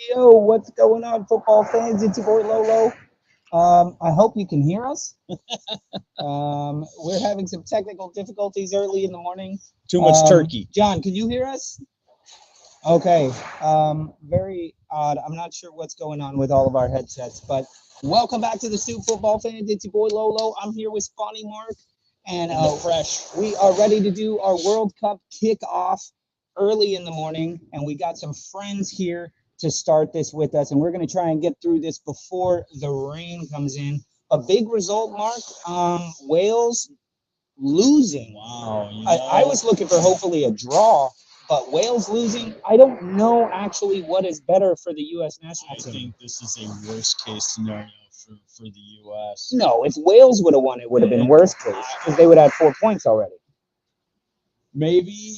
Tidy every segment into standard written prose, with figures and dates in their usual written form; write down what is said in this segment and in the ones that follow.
Yo, what's going on, football fans? It's your boy Lolo. I hope you can hear us. We're having some technical difficulties early in the morning. Too much turkey. John, can you hear us? Okay. Very odd. I'm not sure what's going on with all of our headsets, but welcome back to the Stoop football fans. It's your boy Lolo. I'm here with Spawny Mark, and fresh. we are ready to do our World Cup kickoff early in the morning, and we got some friends here to start this with us, and we're going to try and get through this before the rain comes in. A big result, Mark. Wales losing. Wow. I was looking for hopefully a draw, but Wales losing, I don't know actually what is better for the U.S. national team. I think this is a worst case scenario for the U.S. No, if Wales would have won, it would have been worst case because they would have 4 points already. Maybe.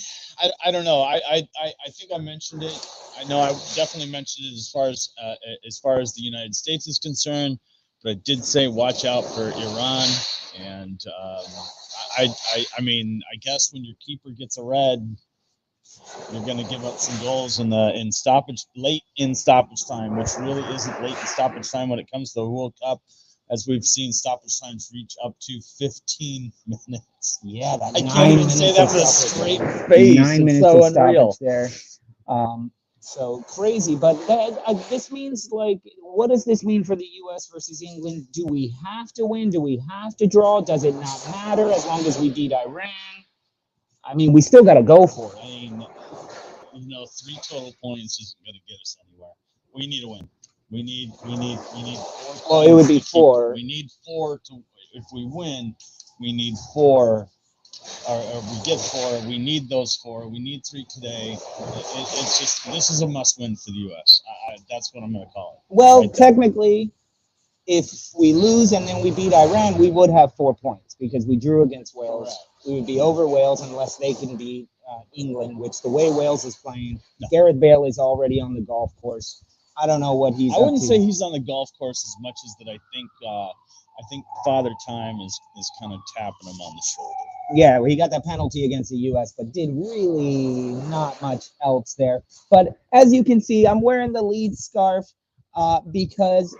I don't know. I think I mentioned it. I know I definitely mentioned it as far as the United States is concerned, but I did say watch out for Iran. And I mean, I guess when your keeper gets a red, you're going to give up some goals late in stoppage time, which really isn't late in stoppage time when it comes to the World Cup, as we've seen stoppage times reach up to 15 minutes. Yeah, I can't even say that with a straight face. 9 minutes so of unreal. Stoppage there. So crazy, but this means, like, what does this mean for the U.S. versus England? Do we have to win? Do we have to draw? Does it not matter as long as we beat Iran? I mean, we still got to go for it. I mean, 3 total points isn't going to get us anywhere. We need to win. We need 4 points. Well, it would be 4. We need 4 to. If we win, we need 4. Or we get 4. We need those 4. We need 3 today. It's just, this is a must-win for the U.S. That's what I'm going to call it. Well, right, technically, if we lose and then we beat Iran, we would have 4 points because we drew against Wales. Correct. We would be over Wales unless they can beat England, which the way Wales is playing, no. Gareth Bale is already on the golf course. I don't know what he's I wouldn't say he's on the golf course as much as that. I think Father Time is kind of tapping him on the shoulder. Yeah, well, he got that penalty against the U.S., but did really not much else there. But as you can see, I'm wearing the Leeds scarf because,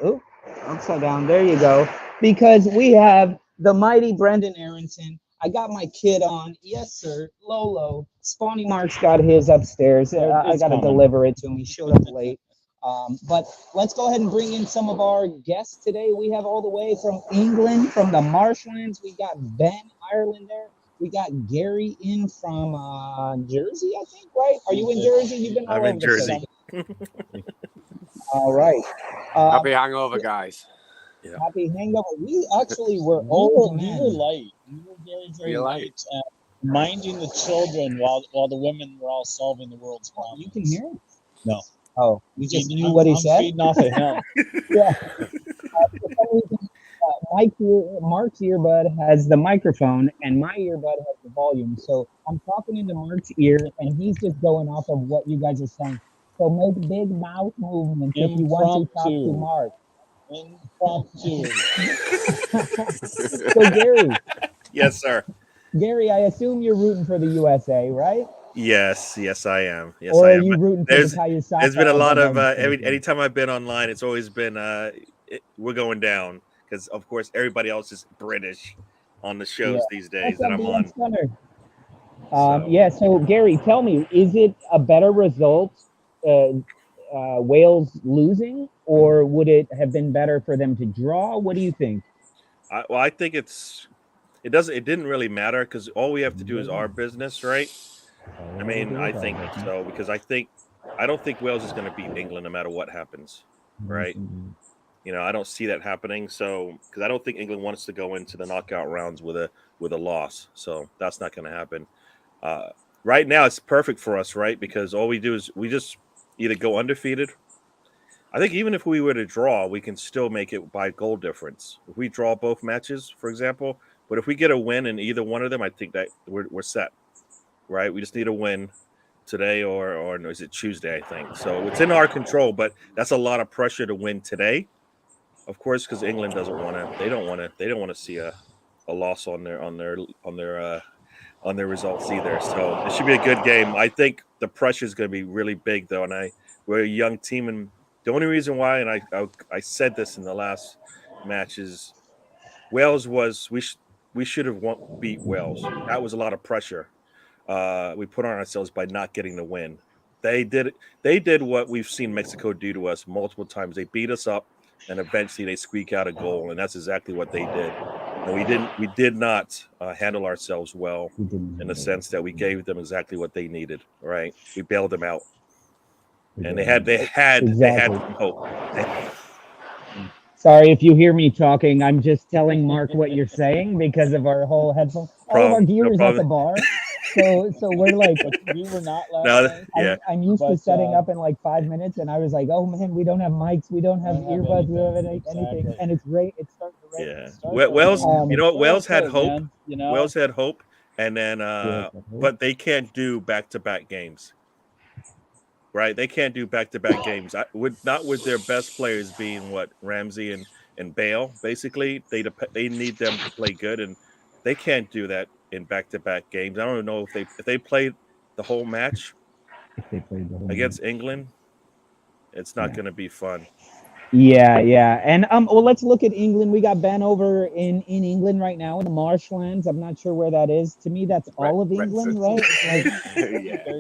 upside down, there you go, because we have the mighty Brendan Aronson. I got my kid on. Yes, sir. Lolo. Spawny Mark's got his upstairs. I got to deliver it to him. He showed up late. But let's go ahead and bring in some of our guests today. We have all the way from England, from the marshlands. We got Ben, Ireland there. We got Gary in from Jersey, I think, right? Are you in Jersey? You've been all over I'm in Jersey. All right. Happy hangover, guys. Yeah. Happy hangover. We actually were old men. We were light. We were very, very light. Minding the children while the women were all solving the world's problems. You can hear him? No. Oh, you just knew what he said? I'm feeding off of him. Yeah. For some reason, Mark's earbud has the microphone, and my earbud has the volume. So I'm talking into Mark's ear, and he's just going off of what you guys are saying. So make big mouth movements if you want to talk to Mark. Impromptu. So Gary. Yes, sir. Gary, I assume you're rooting for the USA, right? Yes, I am. Yes, or I are am. you rooting for the Sorin? There's been a lot of anytime I've been online, it's always been we're going down because of course everybody else is British on the shows these days that I'm on. Yeah. So Gary, tell me, is it a better result, Wales losing, or would it have been better for them to draw? What do you think? I think it didn't really matter because all we have to do is our business, right? I mean, I think so because I don't think Wales is going to beat England no matter what happens, right? I don't see that happening. So because I don't think England wants to go into the knockout rounds with a loss, so that's not going to happen. Right now, it's perfect for us, right? Because all we do is we just either go undefeated. I think even if we were to draw, we can still make it by goal difference. If we draw both matches, for example, but if we get a win in either one of them, I think that we're set. Right, we just need a win today, or is it Tuesday? I think so. It's in our control, but that's a lot of pressure to win today, of course, because England doesn't want to. They don't want to see a loss on their results either. So it should be a good game. I think the pressure is going to be really big, though, and we're a young team, and The only reason why, and I said this in the last match, is Wales was we should have beat Wales. That was a lot of pressure we put on ourselves by not getting the win. They did what we've seen Mexico do to us multiple times. They beat us up, and eventually they squeak out a goal, and that's exactly what they did. And we did not handle ourselves well in the sense that we gave them exactly what they needed. Right, we bailed them out, and they had Exactly. some hope. Sorry if you hear me talking. I'm just telling Mark what you're saying because of our whole headphone. All of our gear is at the bar. So we're like, we were not last night. Yeah. I'm used to setting up in like 5 minutes, and I was like, oh man, we don't have mics, we don't have earbuds, we don't have anything, and it's starting to rain. Yeah. Wales, you know what? Wales had hope. Man, you know? Wales had hope, and then but they can't do back-to-back games. Right? They can't do back-to-back games. Not with their best players being what Ramsey and Bale. Basically, they need them to play good, and they can't do that in back-to-back games. I don't know if they played the whole match against England. It's not going to be fun. Yeah, and well, let's look at England. We got Ben over in England right now in the marshlands. I'm not sure where that is. To me, that's all of England, right? Like,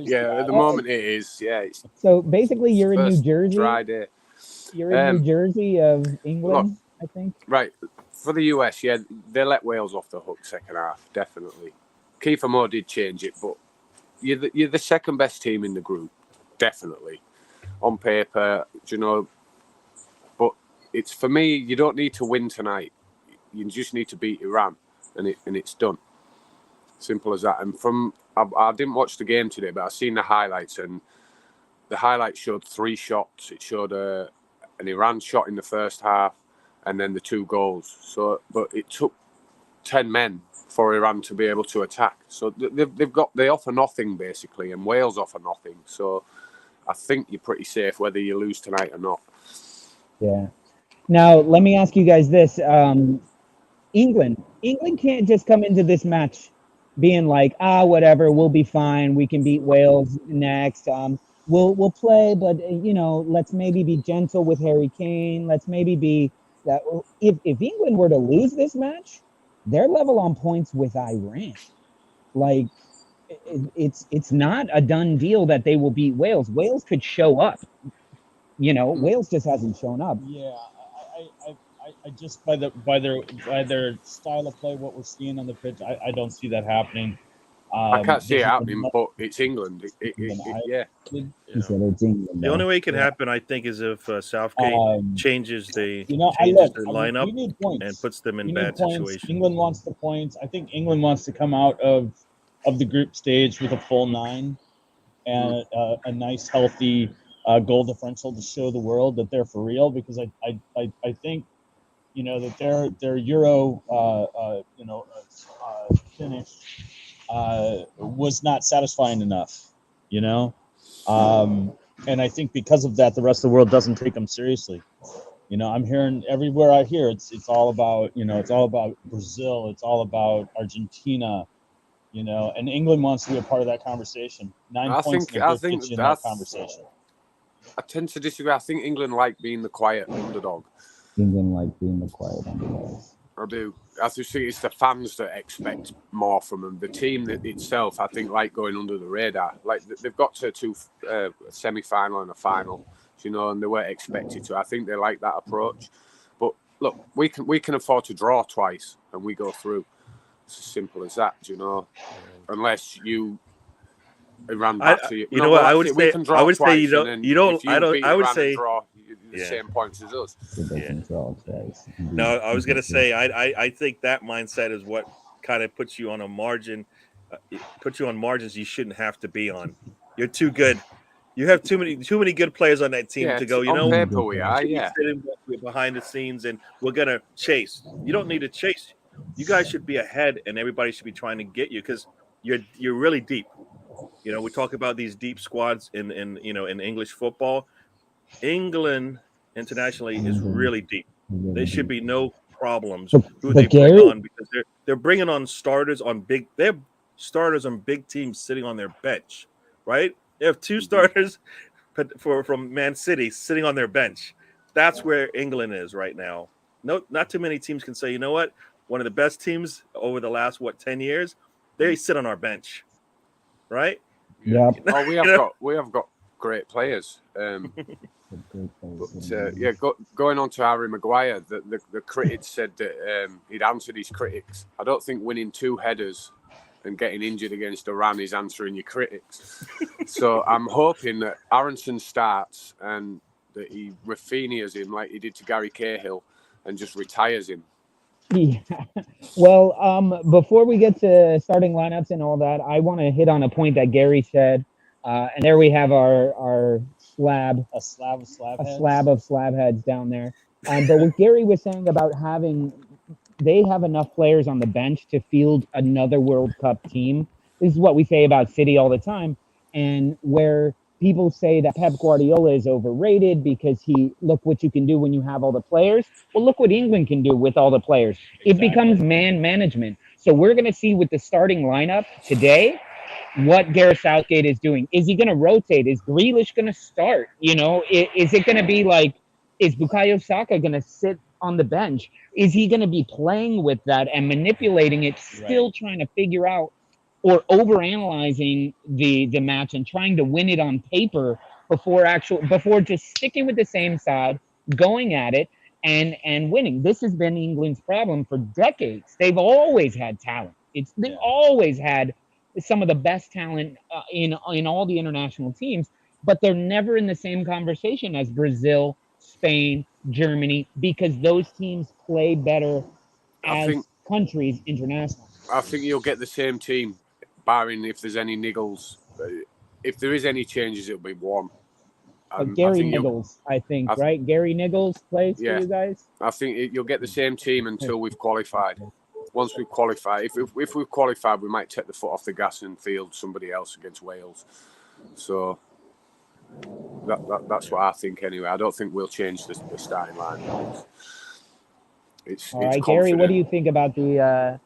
yeah. At the moment, it is. Yeah. So basically, you're in New Jersey. Dry day. You're in New Jersey of England, I think. Right. For the US, yeah, they let Wales off the hook second half, definitely. Kiefer Moore did change it, but you're the second best team in the group, definitely. On paper, you know. But it's, for me, you don't need to win tonight. You just need to beat Iran, and it's done. Simple as that. And I didn't watch the game today, but I've seen the highlights, and the highlights showed 3 shots. It showed an Iran shot in the first half, and then the 2 goals. So, but it took 10 men for Iran to be able to attack. So they offer nothing basically, and Wales offer nothing. So I think you're pretty safe whether you lose tonight or not. Yeah. Now let me ask you guys this: England can't just come into this match being like, whatever, we'll be fine. We can beat Wales next. We'll play, but let's maybe be gentle with Harry Kane. Let's maybe be that. If England were to lose this match, they're level on points with Iran. Like, it's not a done deal that they will beat Wales. Wales could show up. Wales just hasn't shown up. Yeah, I just by their style of play, what we're seeing on the pitch, I don't see that happening. I can't see it happening, but it's England. Yeah. He said it's England. The only way it can happen, I think, is if Southgate changes the lineup and puts them in bad situations. England wants the points. I think England wants to come out of the group stage with a full 9 and a nice, healthy goal differential to show the world that they're for real. Because I think that their Euro finish was not satisfying enough, and I think because of that, the rest of the world doesn't take them seriously. I'm hearing everywhere I hear it's all about Brazil, it's all about Argentina, and England wants to be a part of that conversation. 9 points in that conversation. I tend to disagree. I think England like being the quiet underdog. England like being the quiet underdog. I do. I just think it's the fans that expect more from them. The team itself, I think, like going under the radar. Like they've got to a semi-final and a final, and they weren't expected to. I think they like that approach. But look, we can afford to draw twice and we go through. It's as simple as that, unless you Iran back to you. You know what? I would say you don't. I would say draw the same points as us. Yeah. No, I was gonna say I think that mindset is what kind of puts you on a margin, puts you on margins you shouldn't have to be on. You're too good. You have too many good players on that team to go. On paper we are, sitting behind the scenes and we're gonna chase. You don't need to chase. You guys should be ahead, and everybody should be trying to get you because you're really deep. We talk about these deep squads in English football. England internationally is really deep. There should be no problems who they bring on because they're bringing on starters on big. They have starters on big teams sitting on their bench, right? They have 2 starters from Man City sitting on their bench. That's where England is right now. No, not too many teams can say, you know what, one of the best teams over the last 10 years, they sit on our bench, right? Yep. Oh, we have got great players. Going on to Harry Maguire, the critics said that he'd answered his critics. I don't think winning 2 headers and getting injured against Iran is answering your critics. So I'm hoping that Aronson starts and that he Rafinha's him like he did to Gary Cahill and just retires him. Yeah. Well, before we get to starting lineups and all that, I want to hit on a point that Gary said. And there we have our slab. A slab of slab heads. A slab of slab heads down there. But what Gary was saying about they have enough players on the bench to field another World Cup team. This is what we say about City all the time. And where people say that Pep Guardiola is overrated because look what you can do when you have all the players. Well, look what England can do with all the players. Exactly. It becomes man management. So we're going to see with the starting lineup today what Gareth Southgate is doing. Is he going to rotate? Is Grealish going to start? Is it going to be like, is Bukayo Saka going to sit on the bench? Is he going to be playing with that and manipulating it, still trying to figure out or overanalyzing the match and trying to win it on paper before just sticking with the same side, going at it and winning? This has been England's problem for decades. They've always had talent. They've always had some of the best talent in all the international teams, but they're never in the same conversation as Brazil, Spain, Germany, because those teams play better as countries internationally. I think you'll get the same team, barring if there's any niggles. If there is any changes, it'll be one. Gary Niggles, I think, right? Gary Niggles plays for you guys? I think you'll get the same team until we've qualified. Once we've qualified, if we've qualified, we might take the foot off the gas and field somebody else against Wales. So that's what I think anyway. I don't think we'll change the starting line. It's all right, Gary, what do you think about the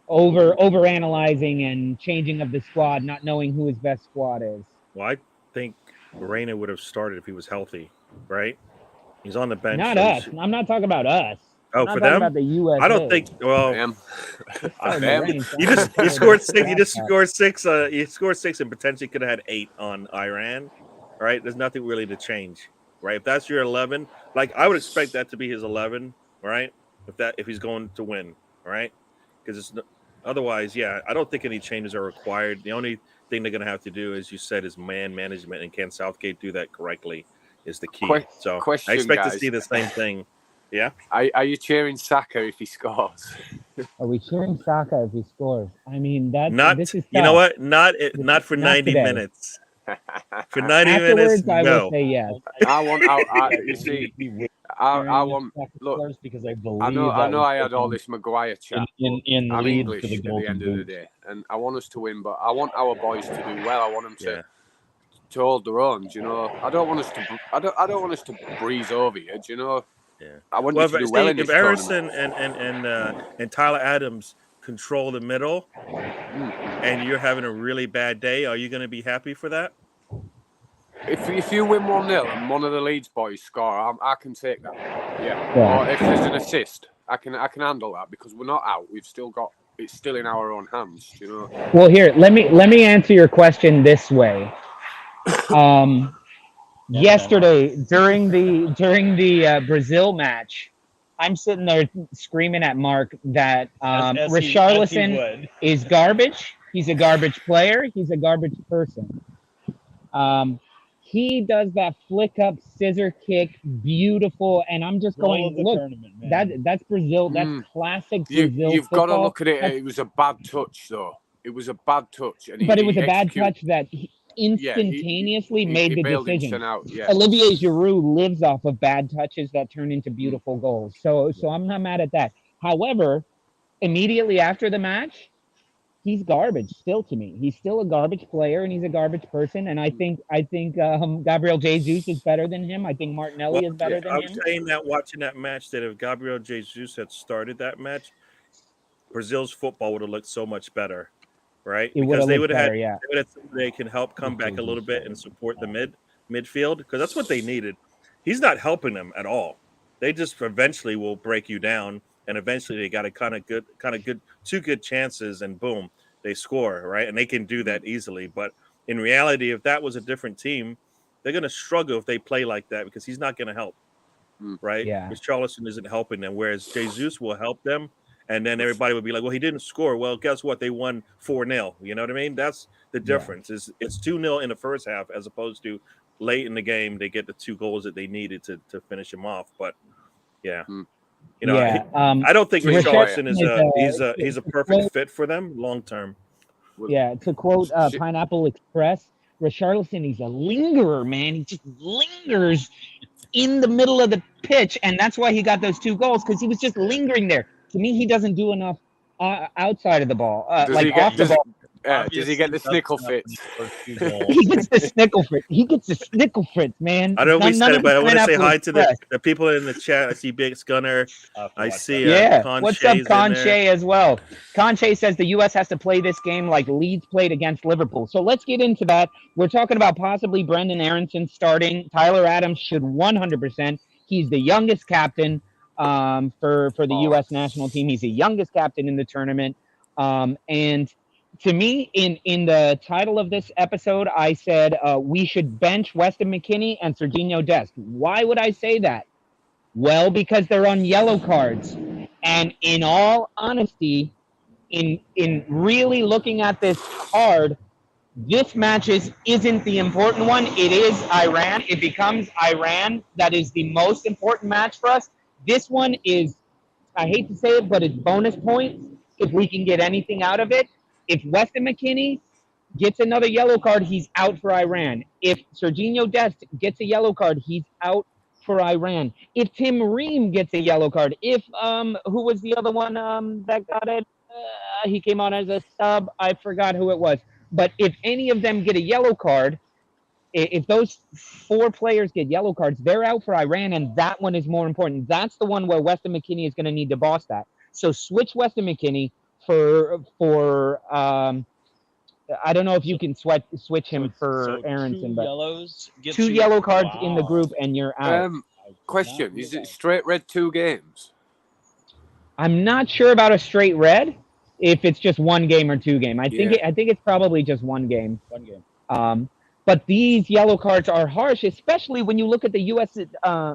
over analyzing and changing of the squad, not knowing who his best squad is? Well, I think Reina would have started if he was healthy, right? He's on the bench. Not us. I'm not talking about us. Oh, for them? About the USA. I don't think. Well, you scored 6. You just scored 6. You scored 6 and potentially could have had 8 on Iran. Right? There's nothing really to change. Right? If that's your 11, like I would expect that to be his 11. Right? If he's going to win. Right? Because otherwise, I don't think any changes are required. The only thing they're going to have to do, as you said, is man management, and can Southgate do that correctly? Is the key. So I expect to see the same thing. Yeah. Are you cheering Saka if he scores? Are we cheering Saka if he scores? I mean, this is tough. You know what? Not for 90 minutes. For 90 minutes, I will say yes. I want. Look, because I believe. I know. I had all this Maguire chat. In I'm English at the end of the day, and I want us to win. But I want our boys to do well. I want them to hold their own. I don't want us to. I don't want us to breeze over you. Yeah. I want you to do well in this tournament. If Harrison and Tyler Adams control the middle, and you're having a really bad day, are you going to be happy for that? If you win 1-0 and one of the Leeds boys score, I can take that. Yeah. Or if there's an assist, I can handle that because we're not out. We've still got it's still in our own hands. Well, here let me answer your question this way. Yesterday during the Brazil match, I'm sitting there screaming at Mark that Richarlison is garbage. He's a garbage player. He's a garbage person. He does that flick up scissor kick, beautiful, and I'm just going, look, that's Brazil. That's classic Brazil. You've got to look at it. It was a bad touch, though. It was a bad touch, but it was a bad touch that instantaneously made the decision. Olivier Giroud lives off of bad touches that turn into beautiful goals. So I'm not mad at that. However, immediately after the match, he's garbage still to me. He's still a garbage player and he's a garbage person. And I think Gabriel Jesus is better than him. I think Martinelli is better than him. I'm saying that watching that match, that if Gabriel Jesus had started that match, Brazil's football would have looked so much better. Right, because they would have had somebody that can help come back a little bit and support the mid. midfield because that's what they needed. He's not helping them at all. They just eventually will break you down, and eventually they got a kind of good, two good chances, and boom, they score, right? And they can do that easily. But in reality, if that was a different team, they're going to struggle if they play like that because he's not going to help, right? Yeah. Because Charleston isn't helping them, whereas Jesus will help them. And then everybody would be like, well, he didn't score. Well, guess what? They won 4-0. You know what I mean? That's the difference. Is it's 2-0 in the first half as opposed to late in the game they get the 2 goals that they needed to finish him off. But yeah. You know, I don't think Richarlison is he's a perfect fit for them long term. Yeah, to quote Pineapple Express, Richarlison, he's a lingerer, man. He just lingers in the middle of the pitch, and that's why he got those 2 goals, because he was just lingering there. To me, he doesn't do enough outside of the ball, off the ball. Does he get the snickle fits? He gets the snickle fit. He gets the snickle fits, man. I don't know if we said it, but I want to say hi to the people in the chat. I see BxGunner. I see Conche. What's up, Conche, as well? Conche says the U.S. has to play this game like Leeds played against Liverpool. So let's get into that. We're talking about possibly Brendan Aronson starting. Tyler Adams should 100%. He's the youngest captain for the U.S. national team. He's the youngest captain in the tournament. And to me, in the title of this episode, I said we should bench Weston McKennie and Serginho Dest. Why would I say that? Well, because they're on yellow cards. And in all honesty, in really looking at this hard, this match isn't the important one. It is Iran. It becomes Iran that is the most important match for us. This one is, I hate to say it, but it's bonus points if we can get anything out of it. If Weston McKennie gets another yellow card, he's out for Iran. If Serginho Dest gets a yellow card, he's out for Iran. If Tim Ream gets a yellow card, if who was the other one that got it? He came on as a sub. I forgot who it was. But if any of them get a yellow card, if those 4 players get yellow cards, they're out for Iran, and that one is more important. That's the one where Weston McKennie is going to need to boss that. So switch Weston McKennie for I don't know if you can switch him for Aronson, but 2 yellow cards in the group and you're out. Question: is it straight red 2 games? I'm not sure about a straight red. If it's just 1 game or 2 game, I think it's probably just 1 game. 1 game. But these yellow cards are harsh, especially when you look at the U.S.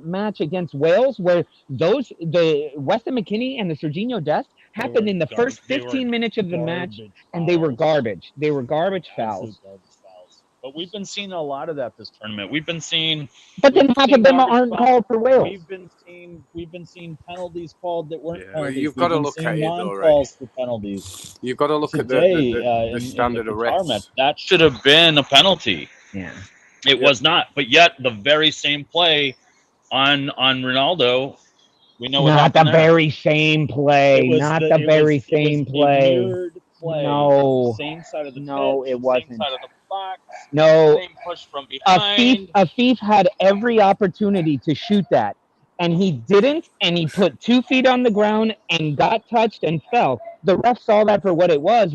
Match against Wales, where the Weston McKennie and the Serginho Dest happened in the first 15 minutes of the match, and they were garbage. They were garbage fouls. But we've been seeing a lot of that this tournament. We've been seeing. But then half of them aren't called for Wales. We've been seeing penalties called that weren't penalties. You've got to look at it though, right? For penalties. You've got to look today, at the standard of refs. That should have been a penalty. Yeah. It was not, but yet the very same play on Ronaldo, we know what happened. Not the very same play. Not the very same play. No. Same side of the no, pitch, it wasn't. Same side of the box. No. Same push from behind. Afif had every opportunity to shoot that, and he didn't, and he put 2 feet on the ground and got touched and fell. The ref saw that for what it was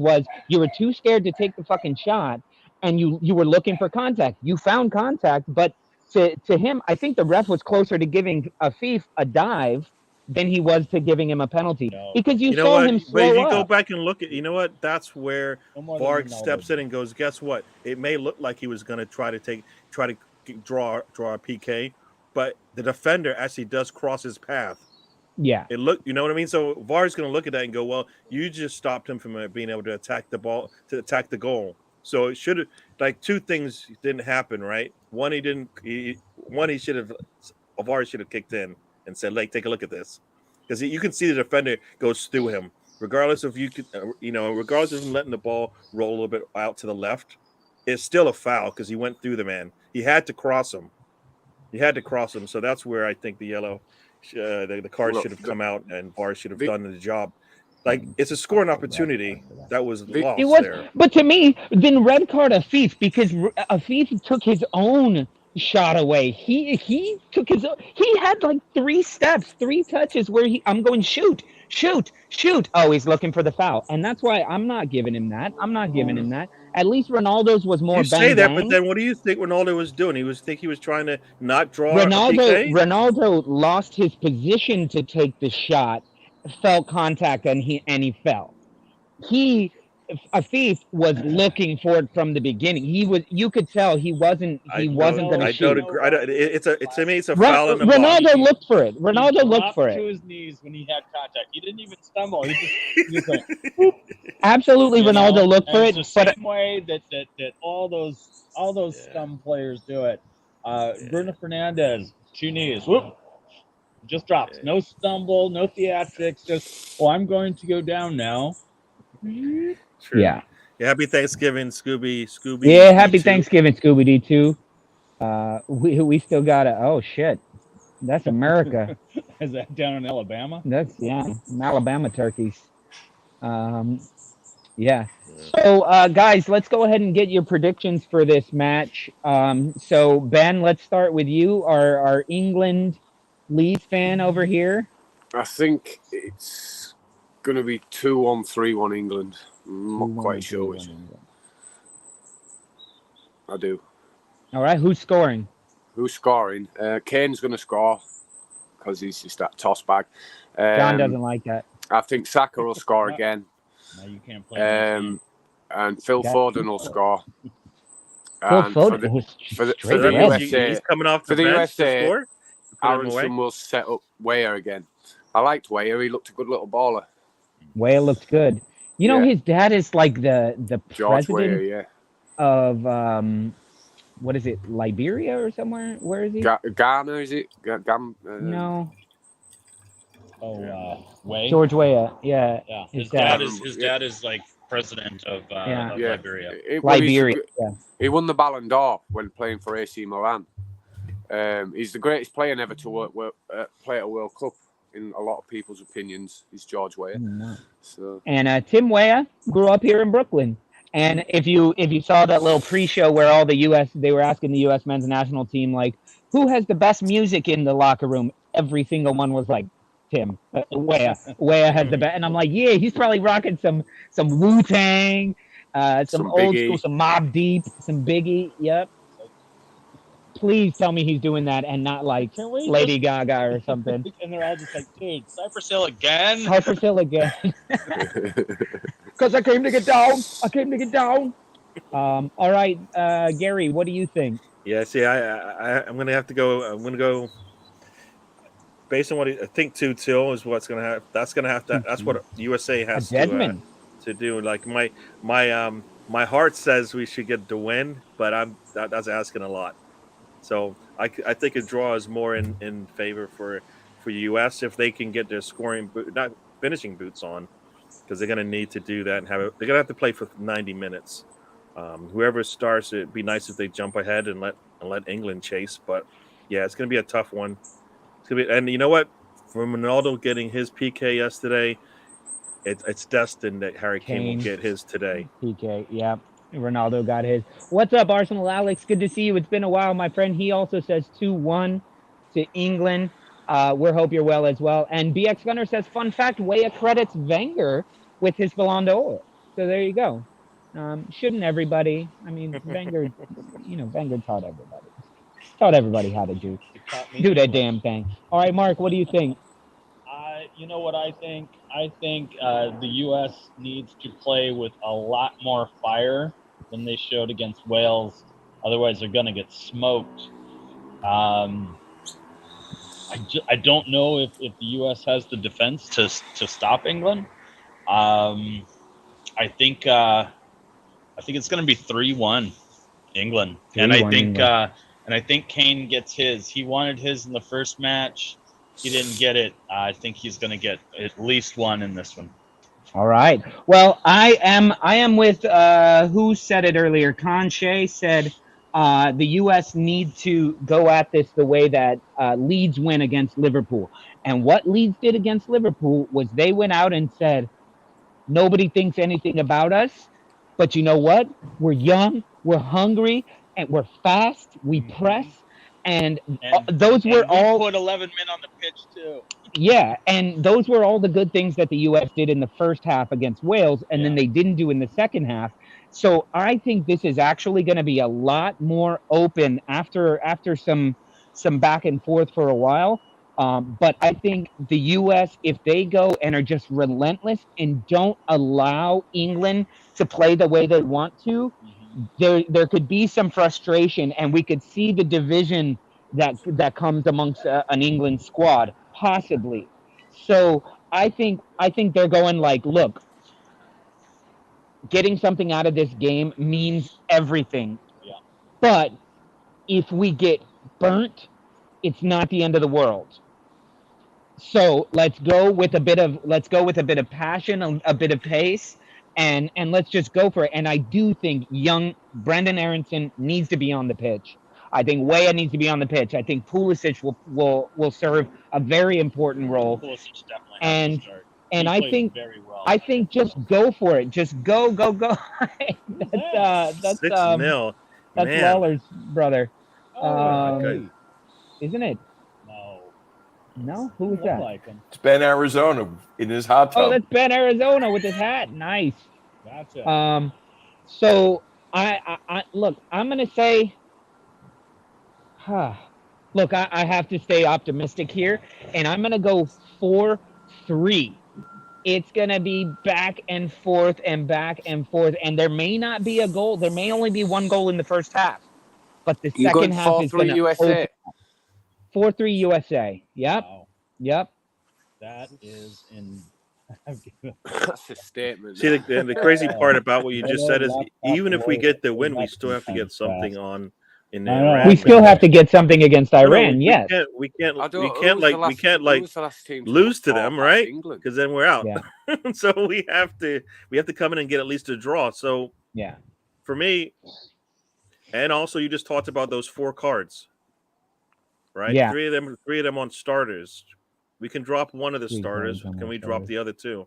you were too scared to take the fucking shot, and you were looking for contact. You found contact, but to him, I think the ref was closer to giving Afif a dive than he was to giving him a penalty. No. Because you saw him slow But if you up. go back and look at, you know what? That's where Varg steps in and goes, guess what? It may look like he was going to try to draw a PK, but the defender actually does cross his path. Yeah. It looked, you know what I mean? So Varg's going to look at that and go, well, you just stopped him from being able to attack the ball, to attack the goal. So it should have, like, 2 things didn't happen, right? One, Varg should have kicked in and said, like, take a look at this. Because you can see the defender goes through him. Regardless of regardless of him letting the ball roll a little bit out to the left, it's still a foul because he went through the man. He had to cross him. So that's where I think the yellow, the card should have come out and Varg should have done the job. Like, it's a scoring opportunity that was lost there. But to me, then red card Afif, because Afif took his own shot away. He took his own. He had like 3 steps, 3 touches where I'm going shoot. Oh, he's looking for the foul, and that's why I'm not giving him that. At least Ronaldo's was more You say bang that, but bang. then what do you think Ronaldo was doing? He was trying to not draw a PK? Ronaldo lost his position to take the shot, felt contact, and he fell. Afif was looking for it from the beginning. You could tell he wasn't going to I shoot. don't agree. To me, it's a foul in the box. Ronaldo looked for it. Ronaldo He looked for dropped it. to his knees when he had contact. He didn't even stumble. He just went. Whoop, Absolutely, you Ronaldo know? looked for And it. it's the But same way that all those scum players do it. Bruno Fernandes, 2 knees, whoop, just drops. No stumble, no theatrics. Just I'm going to go down now. True. Yeah. Happy Thanksgiving, Scooby. Yeah, happy D2. Thanksgiving, Scooby D2. We still got a. Oh shit, that's America. Is that down in Alabama? That's Alabama turkeys. Yeah. So, guys, let's go ahead and get your predictions for this match. So, Ben, let's start with you, our England Leeds fan over here. I think it's going to be 2-1, 3-1 England. I'm not quite sure which. I do. All right, who's scoring? Who's scoring? Kane's going to score because he's just that toss bag. John doesn't like that. I think Saka will score again. No, you can't play. And Phil Foden will score. Phil And Foden for the So USA, he's coming off for the bench USA, to score? Aronson will set up Weah again. I liked Weah. He looked a good little baller. Weah looked good. You know, his dad is like the George president Weah, of what is it, Liberia or somewhere? Where is he? Ghana, is it? No. Way. George Weah, yeah. Yeah, his dad is like president of Liberia. Liberia. He won the Ballon d'Or when playing for AC Milan. He's the greatest player never to play at a World Cup. In a lot of people's opinions, he's George Weah. So. And Tim Weah grew up here in Brooklyn. And if you saw that little pre-show where all they were asking the U.S. men's national team, like, who has the best music in the locker room? Every single one was like, Tim Weah. Weah has the best. And I'm like, yeah, he's probably rocking some Wu-Tang, some old Biggie. school, some Mobb Deep, some Biggie. Yep. Please tell me he's doing that and not like Lady Gaga or something. And they're all just like, dude, Cypress Hill again? Cypress Hill again. Because I came to get down. All right, Gary, what do you think? Yeah, see, I'm gonna have to go. I'm gonna go based on what I think. 2-2 is what's gonna have. That's gonna have to. That's what USA has to do. Like my heart says we should get the win, but that's asking a lot. So I think a draw is more in favor for US if they can get their not finishing boots on, because they're going to need to do that and they're going to have to play for 90 minutes. Whoever starts, it'd be nice if they jump ahead and let England chase. But yeah, it's going to be a tough one. It's going to be, and you know what? From Ronaldo getting his PK yesterday, it's destined that Harry Kane will get his today. PK, yeah. Ronaldo got his. What's up, Arsenal Alex? Good to see you. It's been a while, my friend. He also says 2-1 to England. We hope you're well as well. And BxGunner says, fun fact, Weah credits Wenger with his Ballon d'Or. So there you go. Shouldn't everybody? I mean, Wenger, Wenger taught everybody how to do that damn thing. All right, Mark, what do you think? You know what I think? I think the U.S. needs to play with a lot more fire than they showed against Wales. Otherwise, they're going to get smoked. I don't know if the U.S. has the defense to stop England. I think it's going to be 3-1 England, and I think Kane gets his. He wanted his in the first match. He didn't get it. I think he's going to get at least one in this one. All right. Well, I am with who said it earlier. Conche said the U.S. need to go at this the way that Leeds win against Liverpool. And what Leeds did against Liverpool was they went out and said, nobody thinks anything about us, but you know what? We're young, we're hungry, and we're fast. We press. And those were all. Put 11 men on the pitch too. Yeah, and those were all the good things that the U.S. did in the first half against Wales, and then they didn't do in the second half. So I think this is actually going to be a lot more open after some back and forth for a while. But I think the U.S., if they go and are just relentless and don't allow England to play the way they want to, there could be some frustration, and we could see the division that comes amongst an England squad, possibly. So I think they're going like, look, getting something out of this game means everything. Yeah. But if we get burnt, it's not the end of the world. So let's go with a bit of passion, a bit of pace, and let's just go for it. And I do think young Brendan Aronson needs to be on the pitch. I think Weah needs to be on the pitch. I think Pulisic will serve a very important role. Pulisic definitely has And to start. and He I played think very well. I think just go for it. Just go. That's 6-0. that's Man. Lawler's brother. Oh, Isn't it? no. Who was that? Like him. It's Ben Arizona in his hot tub. Oh, that's Ben Arizona with his hat. Nice. Gotcha. So I look, I'm gonna say, look, I have to stay optimistic here, and I'm gonna go 4-3. It's gonna be back and forth, and there may not be a goal. There may only be one goal in the first half, but the You're second going half is 4-3 gonna USA. 4-3 USA. Yep. Wow. Yep. That is in. That's a statement. See, the crazy part about what you just said is even if we get the win, we still have to get something on in the Iran. We still have to get something against Iran. Yes. We can't Who's the last team lose to them, right? England? Because then we're out. Yeah. So we have to come in and get at least a draw. So Yeah. for me, and also you just talked about those 4 cards, right? Yeah. Three of them on starters. We can drop one of the 3 starters. cards on Can we drop starters. the other 2?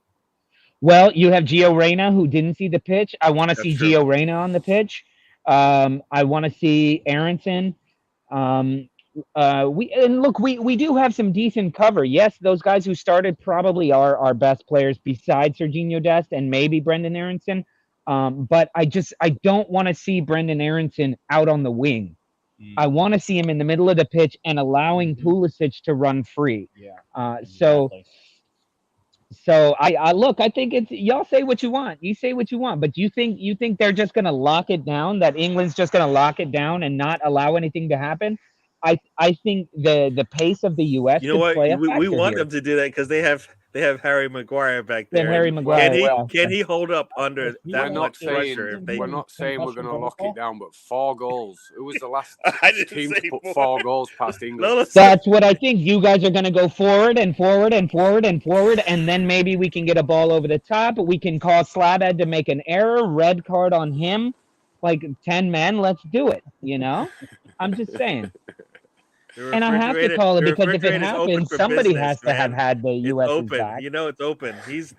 Well, you have Gio Reyna, who didn't see the pitch. I want to see true. Gio Reyna on the pitch. I want to see Aronson. We do have some decent cover. Yes, those guys who started probably are our best players besides Serginho Dest and maybe Brendan Aronson. But I don't want to see Brendan Aronson out on the wing. I want to see him in the middle of the pitch and allowing Pulisic to run free. Yeah. So I look, I think it's, y'all say what you want. You say what you want, but you think they're just going to lock it down, that England's just going to lock it down and not allow anything to happen? I think the pace of the US You know what? play a We want here. them to do that because they have Harry Maguire back They have there. Harry Maguire. Can he hold up under that We're not much saying pressure? If they, we're not saying we're going to lock it down, but 4 goals. Who was the last I didn't team say to put 4. 4 goals past England? Lolo said- That's what I think. You guys are going to go forward and forward and forward and forward, and then maybe we can get a ball over the top. We can call Slabhead to make an error, red card on him, like 10 men. Let's do it. I'm just saying. The And I have to refrigerator- call it the because if it refrigerator's open happens, for somebody business, has to man. have had the It's U.S.'s open. back. It's open. He's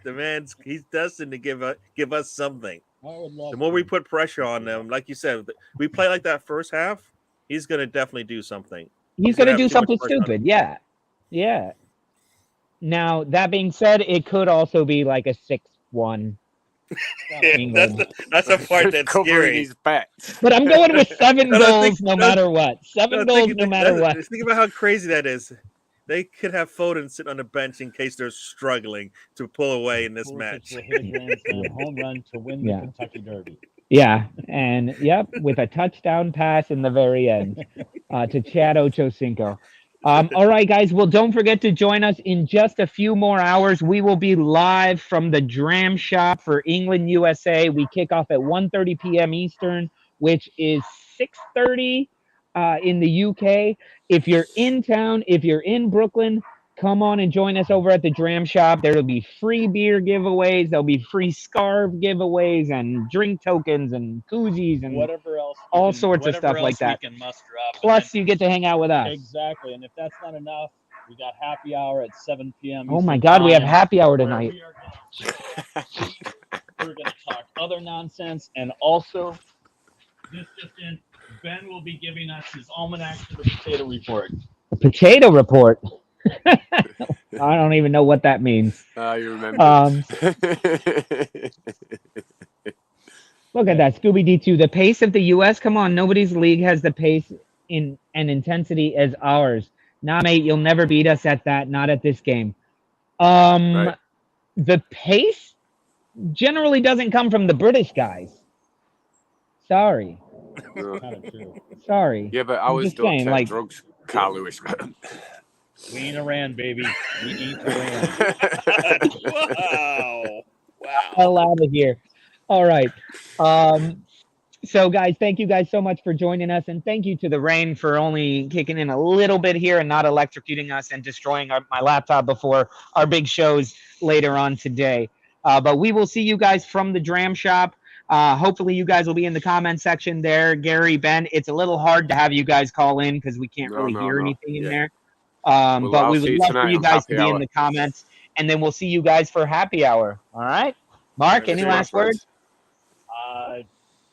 destined to give us something. I would love The more we to. put pressure on them, like you said, we play like that first half. He's going to definitely do something. He's gonna going to have do too much something pressure on stupid. Yeah. Now, that being said, it could also be like a 6-1. England. That's the part that's Covering scary. his bets. But I'm going with 7 No, goals no matter what. 7 goals no matter what. Think about how crazy that is. They could have Foden sit on the bench in case they're struggling to pull away in this Pulisic match. will hit a grand slam home run to win the Yeah. Kentucky Derby. Yeah, and with a touchdown pass in the very end to Chad Ochocinco. All right, guys. Well, don't forget to join us in just a few more hours. We will be live from the Dram Shop for England USA. We kick off at 1:30 p.m. Eastern, which is 6:30 in the UK. If you're in town, if you're in Brooklyn, come on and join us over at the Dram Shop. There will be free beer giveaways. There'll be free scarf giveaways and drink tokens and koozies and Whatever else. all sorts of stuff like that. We can muster up. Plus, you get to hang out with us. Exactly. And if that's not enough, we got happy hour at 7 p.m. Oh my Eastern God, we have time, happy hour where tonight. We're going to talk other nonsense. And also, this just in, Ben will be giving us his almanac for the potato report. The potato report. I don't even know what that means. You remember. Look at that, Scooby D2. The pace of the U.S. Come on, nobody's league has the pace in and intensity as ours. Nah, mate, you'll never beat us at that. Not at this game. Right. The pace generally doesn't come from the British guys. Sorry. No. Kind of true. Sorry. Yeah, but I'm ours just don't saying, take like, drugs. Carl Lewis. We ain't Iran, baby. We eat Iran. Wow. hell out of here. All right. So, guys, thank you guys so much for joining us, and thank you to the rain for only kicking in a little bit here and not electrocuting us and destroying my laptop before our big shows later on today. But we will see you guys from the Dram Shop. Hopefully, you guys will be in the comment section there. Gary, Ben, it's a little hard to have you guys call in because we can't really hear anything in there. But I'll we see would you love for tonight you on guys to happy be in hour. the comments, and then we'll see you guys for happy hour. All right, Mark, any last words?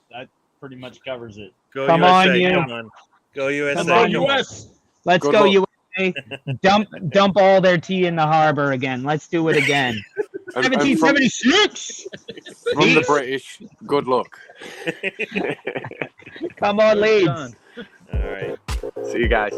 That pretty much covers it. Go Come USA. on, you. Come on. Go USA. Come on, Come on. US. Let's Good go luck. USA. Dump all their tea in the harbor again. Let's do it again. And 1776. from the British, good luck. Come on, Leeds. All right. See you guys.